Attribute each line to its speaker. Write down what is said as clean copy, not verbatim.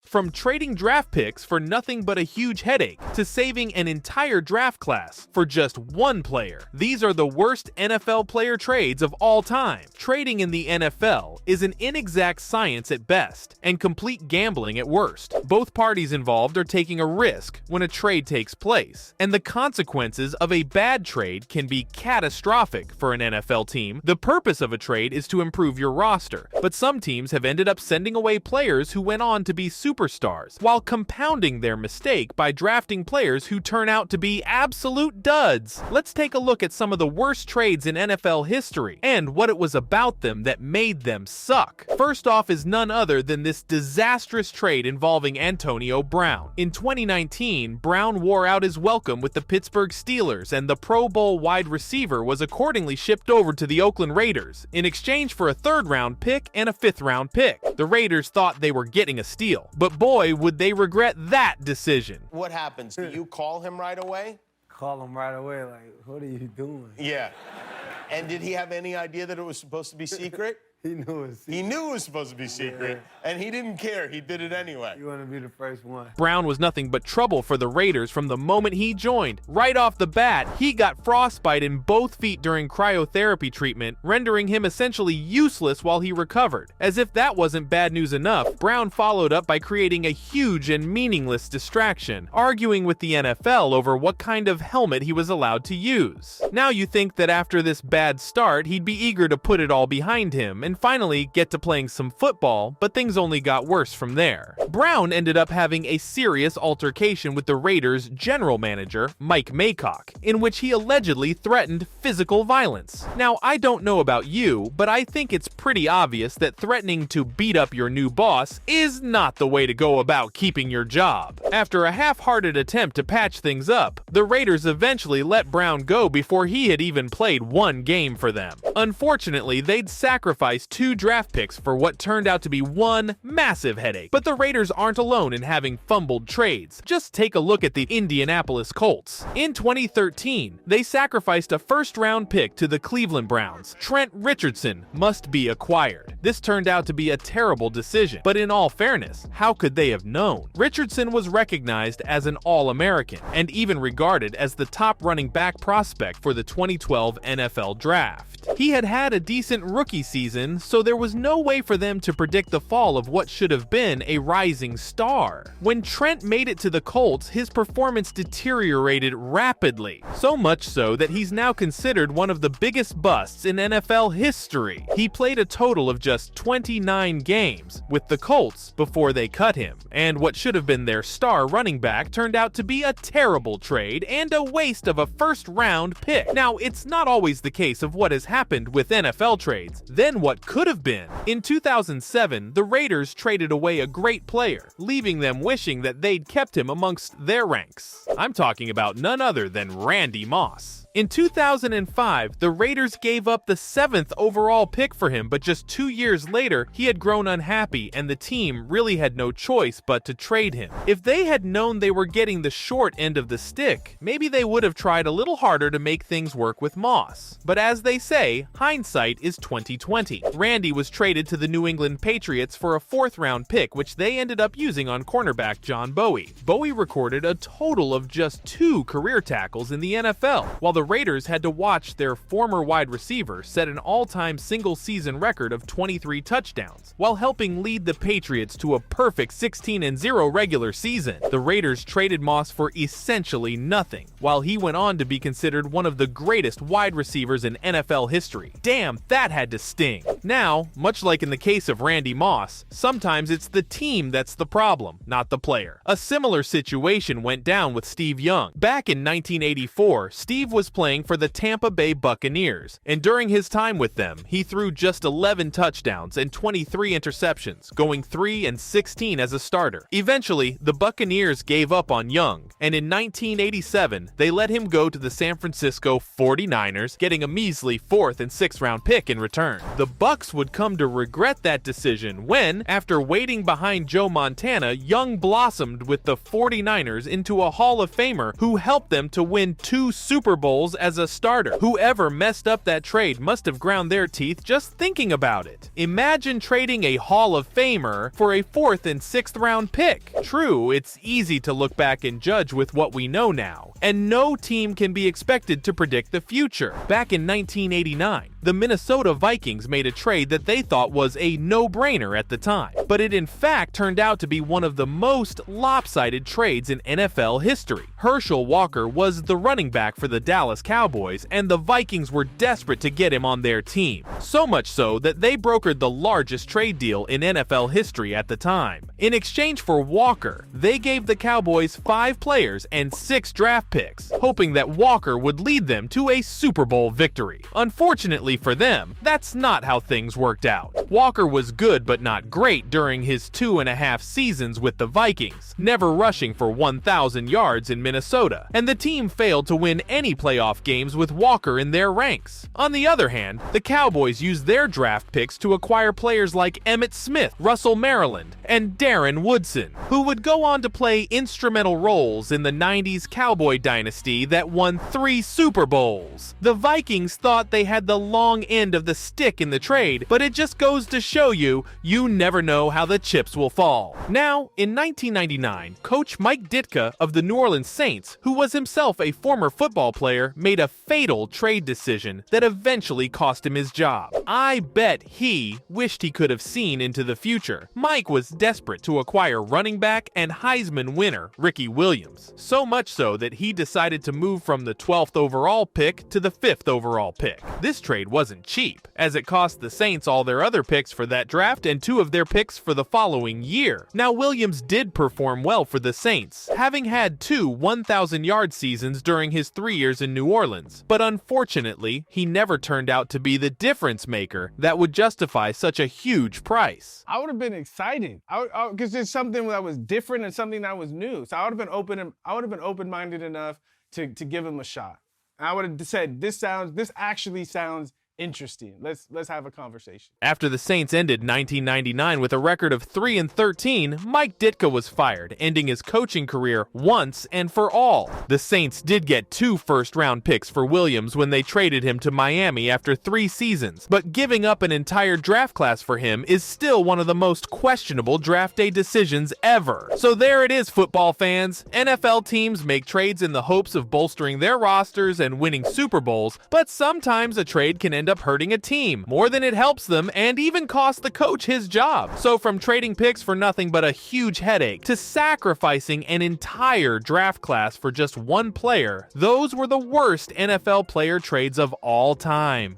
Speaker 1: From trading draft picks for nothing but a huge headache to saving an entire draft class for just one player. These are the worst NFL player trades of all time. Trading in the NFL is an inexact science at best and complete gambling at worst. Both parties involved are taking a risk when a trade takes place, and the consequences of a bad trade can be catastrophic for an NFL team. The purpose of a trade is to improve your roster, but some teams have ended up sending away players who went on to be superstars, while compounding their mistake by drafting players who turn out to be absolute duds. Let's take a look at some of the worst trades in NFL history and what it was about them that made them suck. First off is none other than this disastrous trade involving Antonio Brown. In 2019, Brown wore out his welcome with the Pittsburgh Steelers, and the Pro Bowl wide receiver was accordingly shipped over to the Oakland Raiders in exchange for a third-round pick and a fifth-round pick. The Raiders thought they were getting a steal, but boy, would they regret that decision.
Speaker 2: What happens? Do you call him right away?
Speaker 3: Call him right away, like, what are you doing?
Speaker 2: Yeah. And did he have any idea that it was supposed to be secret?
Speaker 3: He knew it was secret.
Speaker 2: He knew it was supposed to be secret, and he didn't care. He did it anyway.
Speaker 3: You want to be the first one.
Speaker 1: Brown was nothing but trouble for the Raiders from the moment he joined. Right off the bat, he got frostbite in both feet during cryotherapy treatment, rendering him essentially useless while he recovered. As if that wasn't bad news enough, Brown followed up by creating a huge and meaningless distraction, arguing with the NFL over what kind of helmet he was allowed to use. Now you think that after this bad start, he'd be eager to put it all behind him and finally get to playing some football, but things only got worse from there. Brown ended up having a serious altercation with the Raiders' general manager, Mike Maycock, in which he allegedly threatened physical violence. Now, I don't know about you, but I think it's pretty obvious that threatening to beat up your new boss is not the way to go about keeping your job. After a half-hearted attempt to patch things up, the Raiders eventually let Brown go before he had even played one game for them. Unfortunately, they'd sacrificed 2 draft picks for what turned out to be one massive headache. But the Raiders aren't alone in having fumbled trades. Just take a look at the Indianapolis Colts. In 2013, they sacrificed a first-round pick to the Cleveland Browns. Trent Richardson must be acquired. This turned out to be a terrible decision, but in all fairness, how could they have known? Richardson was recognized as an All-American and even regarded as the top running back prospect for the 2012 NFL Draft. He had had a decent rookie season, so there was no way for them to predict the fall of what should have been a rising star. When Trent made it to the Colts, his performance deteriorated rapidly, so much so that he's now considered one of the biggest busts in NFL history. He played a total of just 29 games with the Colts before they cut him, and what should have been their star running back turned out to be a terrible trade and a waste of a first-round pick. Now, it's not always the case of what has happened with NFL trades. Then what could have been? In 2007, the Raiders traded away a great player, leaving them wishing that they'd kept him amongst their ranks. I'm talking about none other than Randy Moss. In 2005, the Raiders gave up the 7th overall pick for him, but just 2 years later, he had grown unhappy and the team really had no choice but to trade him. If they had known they were getting the short end of the stick, maybe they would have tried a little harder to make things work with Moss. But as they say, hindsight is 20/20. Randy was traded to the New England Patriots for a 4th-round pick, which they ended up using on cornerback John Bowie. Bowie recorded a total of just 2 career tackles in the NFL, while the Raiders had to watch their former wide receiver set an all-time single-season record of 23 touchdowns, while helping lead the Patriots to a perfect 16-0 regular season. The Raiders traded Moss for essentially nothing, while he went on to be considered one of the greatest wide receivers in NFL history. Damn, that had to sting. Now, much like in the case of Randy Moss, sometimes it's the team that's the problem, not the player. A similar situation went down with Steve Young. Back in 1984, Steve was playing for the Tampa Bay Buccaneers, and during his time with them, he threw just 11 touchdowns and 23 interceptions, going 3-16 as a starter. Eventually, the Buccaneers gave up on Young, and in 1987, they let him go to the San Francisco 49ers, getting a measly 4th and 6th round pick in return. The Bucs would come to regret that decision when, after waiting behind Joe Montana, Young blossomed with the 49ers into a Hall of Famer who helped them to win 2 Super Bowls as a starter. Whoever messed up that trade must have ground their teeth just thinking about it. Imagine trading a Hall of Famer for a 4th and 6th round pick. True, it's easy to look back and judge with what we know now, and no team can be expected to predict the future. Back in 1989, the Minnesota Vikings made a trade that they thought was a no-brainer at the time, but it in fact turned out to be one of the most lopsided trades in NFL history. Herschel Walker was the running back for the Dallas Cowboys, and the Vikings were desperate to get him on their team. So much so that they brokered the largest trade deal in NFL history at the time. In exchange for Walker, they gave the Cowboys 5 players and 6 draft picks, hoping that Walker would lead them to a Super Bowl victory. Unfortunately for them, that's not how things worked out. Walker was good but not great during his 2.5 seasons with the Vikings, never rushing for 1,000 yards in Minnesota, and the team failed to win any playoff games with Walker in their ranks. On the other hand, the Cowboys used their draft picks to acquire players like Emmitt Smith, Russell Maryland, and Darren Woodson, who would go on to play instrumental roles in the 90s Cowboy dynasty that won 3 Super Bowls. The Vikings thought they had the long end of the stick in the trade, but it just goes to show you never know how the chips will fall. Now, in 1999, coach Mike Ditka of the New Orleans Saints, who was himself a former football player, made a fatal trade decision that eventually cost him his job. I bet he wished he could have seen into the future. Mike was desperate to acquire running back and Heisman winner Ricky Williams, so much so that he decided to move from the 12th overall pick to the 5th overall pick. This trade wasn't cheap, as it cost the Saints all their other picks for that draft and 2 of their picks for the following year. Now, Williams did perform well for the Saints, having had 2 1,000-yard seasons during his 3 years in New Orleans, but unfortunately, he never turned out to be the difference maker that would justify such a huge price.
Speaker 4: I would have been excited, because it's something that was different and something that was new. So I would have been open-minded enough to give him a shot. And I would have said, this actually sounds interesting. Let's have a conversation.
Speaker 1: After the Saints ended 1999 with a record of 3-13, Mike Ditka was fired, ending his coaching career once and for all. The Saints did get 2 first-round picks for Williams when they traded him to Miami after 3 seasons, but giving up an entire draft class for him is still one of the most questionable draft day decisions ever. So there it is, football fans. NFL teams make trades in the hopes of bolstering their rosters and winning Super Bowls, but sometimes a trade can end up hurting a team more than it helps them and even cost the coach his job. So from trading picks for nothing but a huge headache to sacrificing an entire draft class for just one player, those were the worst NFL player trades of all time.